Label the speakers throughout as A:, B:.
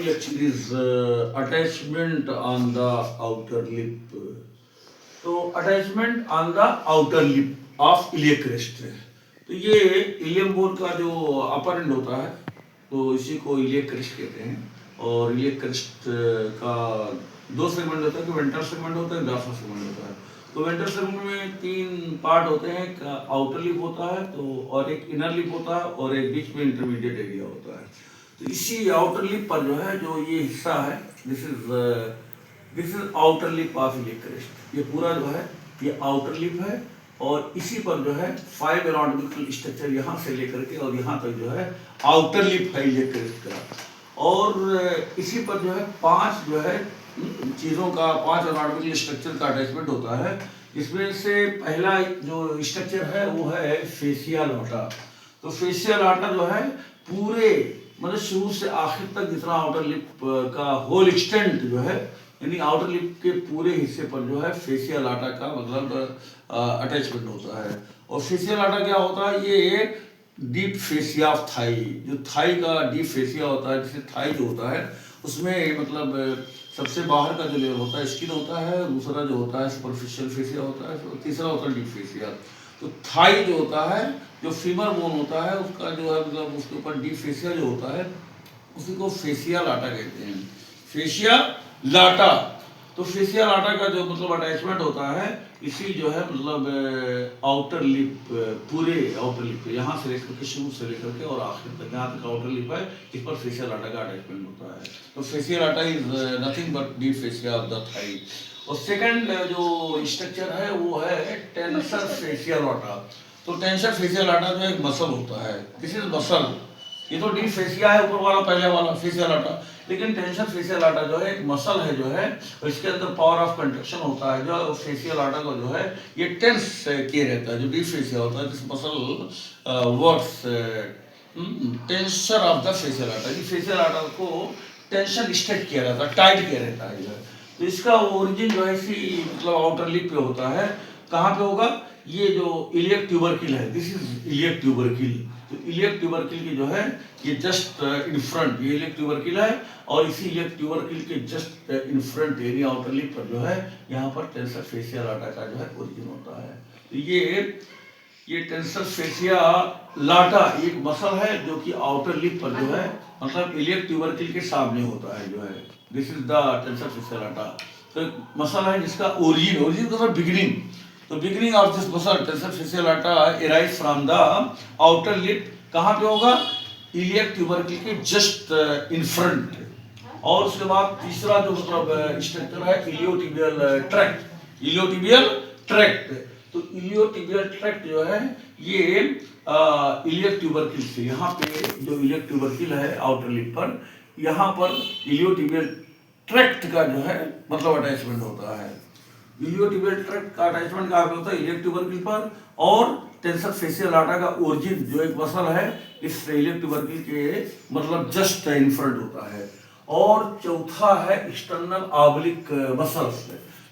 A: lecture is attachment on the outer lip. तो attachment on the outer lip of iliac crest. तो ये ilium bone का जो अपर and होता है तो इसी को इलियक क्रेस्ट कहते हैं। और इलियक क्रेस्ट का दो सेगमेंट होता है, कि वेंट्रल सेगमेंट होता है, डॉर्सल सेगमेंट होता है। तो वेंट्रल सेगमेंट में तीन पार्ट होते हैं, एक आउटर लिप होता है तो और एक इनर लिप होता है और एक बीच में इंटरमीडिएट एरिया होता है। तो इसी आउटर लिप पर जो है जो ये हिस्सा है, this is outer lip of iliac crest. ये पूरा जो है ये आउटर लिप है और इसी पर जो है 5 एनाटॉमिकल स्ट्रक्चर यहाँ से लेकर के और यहाँ तक जो है आउटर लिप है इलियक क्रेस्ट का। और इसी पर जो है 5 जो है चीज़ों का 5 एनाटॉमिकल स्ट्रक्चर का अटैचमेंट होता है। इसमें से पहला जो स्ट्रक्चर है वो है फेसिया लाटा। तो फेसिया लाटा जो है पूरे मतलब शुरू से आखिर तक जितना आउटर लिप का होल एक्सटेंट जो है, यानी आउटर लिप के पूरे हिस्से पर जो है फेसिया लाटा का मतलब अटैचमेंट होता है। और फेसिया लाटा क्या होता है, ये डीप फेसिया ऑफ थाई, जो थाई का डीप फेसिया होता है, जैसे थाई जो होता है उसमें मतलब सबसे बाहर का जो लेवल होता है स्किन होता है, दूसरा जो होता है सुपरफिशियल फेसिया होता है, तीसरा होता है डीप फेसिया। तो थाई जो होता है, जो फीमर बोन होता है उसका जो है मतलब उसके ऊपर डीप फेसिया जो होता है उसी को फेसिया लाटा कहते हैं, फेसिया लाटा। तो फेसिया लाटा का जो मतलब अटैचमेंट होता है इसी जो है मतलब आउटर लिप, पूरे आउटर लिप यहाँ से लेकर के शुरू से लेकर के और आखिर तक यहाँ तक आउटर लिप है, इस पर फेसिया लाटा का अटैचमेंट होता है। तो fascia lata is nothing but deep fascia of the thigh. और सेकंड जो स्ट्रक्चर है वो है टेंसर फेसिया लाटा। तो टेंसर फेसिया लाटा जो एक मसल होता है, दिस इज मसल। ये तो डीप फेसिया है ऊपर वाला, पहले वाला फेसिया लाटा, लेकिन टेंसर फेसिया लाटा जो है एक मसल है जो है, और इसके अंदर पावर ऑफ कंट्रक्शन होता है। जो फेसिया लाटा को जो है ये टेंस किए रहता है, जो डीप फेसिया होता है, this muscle works tensor of the fascia lata. ये फेसिया लाटा को टेंशन स्ट्रेट किया रहता है, टाइट किया रहता है जो है। तो इसका ओरिजिन जो है इसी मतलब आउटर लिप पे होता है। कहाँ पे होगा, ये जो इलियक ट्यूबरकिल है, दिस इज इलियक ट्यूबरकिल। तो इलियक ट्यूबरकिल की जो है ये जस्ट इन फ्रंट, ये इलियक ट्यूबरकिल है और इसी इलियक ट्यूबरकिल के जस्ट इन फ्रंट यानी आउटर लिप पर जो है यहाँ पर टेंसर फेसिया लाटा का जो है ओरिजिन होता है। तो ये टेंसर फेसिया लाटा एक मसल है जो कि आउटर लिप पर जो है मतलब इलियक ट्यूबरकिल के सामने होता है जो है, this is the tensor fascia lata. तो मसल है जिसका ओरिजिन मतलब बिगिनिंग। तो beginning of this muscle tensor fascia lata arise from the outer lip. कहाँ पे होगा, इलियक ट्यूबरकिल के जस्ट इन फ्रंट। और उसके बाद तीसरा जो मतलब स्ट्रक्चर है इलियोटिबियल ट्रैक्ट, इलियोटिबियल ट्रैक्ट। तो इलियोटिबियल ट्रैक्ट जो है ये इलियक ट्यूबरकिल से यहाँ पे जो इलियक ट्यूबरकिल है आउटर लिप पर, यहाँ पर इलियोटिबियल ट्रैक्ट का जो है मतलब अटैचमेंट होता है। इलियोटिबियल ट्रैक्ट का अटैचमेंट कहाँ पे होता है, इलियक ट्यूबरकिल पर। और टेंसर फेसिया लाटा का ओरिजिन जो एक मसल है इस इलियक ट्यूबरकिल के मतलब जस्ट इन फ्रंट होता है। और चौथा है एक्सटर्नल ऑब्लिक मसल्स।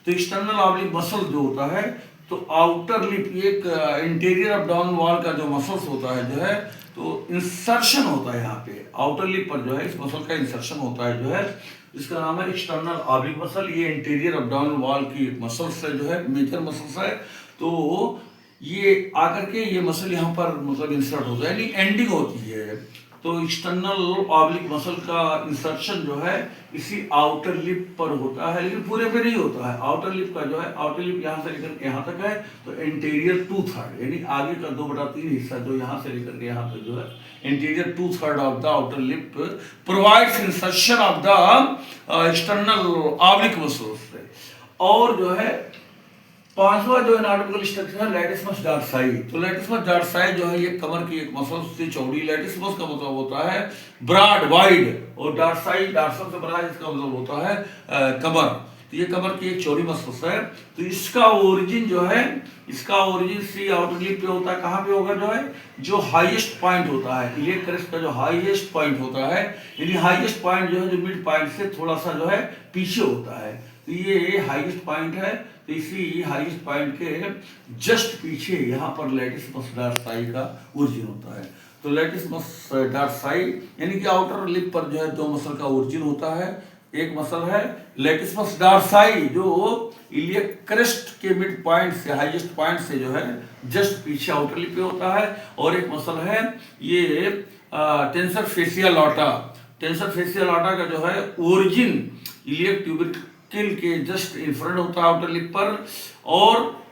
A: तो एक्सटर्नल ऑब्लिक मसल जो होता है तो आउटर लिप एक इंटीरियर अबडाउन वॉल का जो मसल्स होता है जो है, तो इंसर्शन होता है यहाँ पे आउटर लिप पर जो है इस मसल का इंसर्शन होता है जो है, इसका नाम है एक्सटर्नल ऑब्लिक मसल। ये इंटीरियर अबडाउन वॉल की मसल्स है जो है, मेजर मसल्स है। तो ये आकर के ये मसल यहाँ पर मतलब इंसर्ट होता है यानी एंडिंग होती है। तो एक्सटर्नल ऑब्लिक मसल का इंसर्शन जो है इसी आउटर लिप पर होता है, लेकिन पूरे पे नहीं होता है। आउटर लिप का जो है आउटर लिप यहाँ से लेकर यहाँ तक है, तो इंटीरियर 2/3 यानी आगे का 2/3 हिस्सा जो यहाँ से लेकर के यहाँ तक जो है interior 2/3 of the outer lip provides insertion of the external oblique muscles. और जो है पांचवा जो एनाटॉमिकल स्ट्रक्चर है लैटिसमस डॉर्साई। तो लैटिसमस डॉर्साई जो है ये कमर की एक मसल से चौड़ी, लैटिसमस का मतलब होता है ब्रॉड वाइड, और डॉर्साई डॉर्सल से बड़ा इसका मतलब होता है कमर। तो ये कमर की एक चौड़ी मसल है। तो इसका ओरिजिन जो है, इसका ओरिजिन सी आउटर लिप पे होता है। कहाँ पे होगा, जो है जो हाईएस्ट पॉइंट होता है इलियक क्रेस्ट का जो हाईएस्ट पॉइंट होता है, यानी हाईएस्ट पॉइंट जो है जो मिड पॉइंट से थोड़ा सा जो है पीछे होता है। तो ये हाईएस्ट पॉइंट है। तो इसी हाईएस्ट पॉइंट के जस्ट पीछे यहाँ पर लैटिसमस डॉर्साई का ओरिजिन होता है। तो लेटिसमस डॉर्साई यानी कि आउटर लिप पर जो है दो मसल का ओरिजिन होता है। एक मसल है लेटिसमस डॉर्साई जो इलियक क्रेस्ट के मिड पॉइंट से हाईएस्ट पॉइंट से जो है जस्ट पीछे आउटर लिप पे होता है, और एक मसल है ये टेंसर फेसिया लाटा। टेंसर फेसिया लाटा का जो है ओरिजिन इलियक ट्यूबरकिल के जस्ट इन फ्रंट होता है आउटर लिप पर, और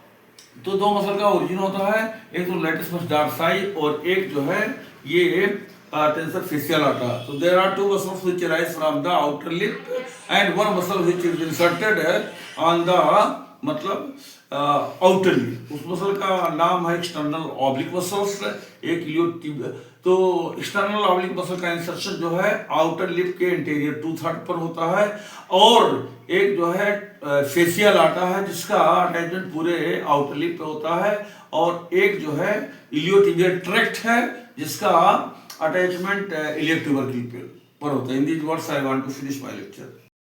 A: तो दो मसल का ओरिजिन होता है, एक तो लेटिसमस डॉर्साई और एक जो है ये टेंसर फेसिया लाटा। तो there are two muscles which arise from the outer lip and one muscle which is inserted on the मतलब आउटर लिप। उस मसल का नाम है एक्सटर्नल ऑब्लिक मसल्स। एक इलियोटिबियल, तो एक्सटर्नल ऑब्लिक मसल का insertion जो है आउटर लिप के इंटीरियर 2/3 पर होता है, और एक जो है फेसिया लाटा है जिसका अटैचमेंट पूरे आउटर लिप पे होता है, और एक जो है इलियोटिबियल ट्रैक्ट है जिसका अटैचमेंट इलियक ट्यूबरकिल पर होता है। In these words I want to finish my lecture.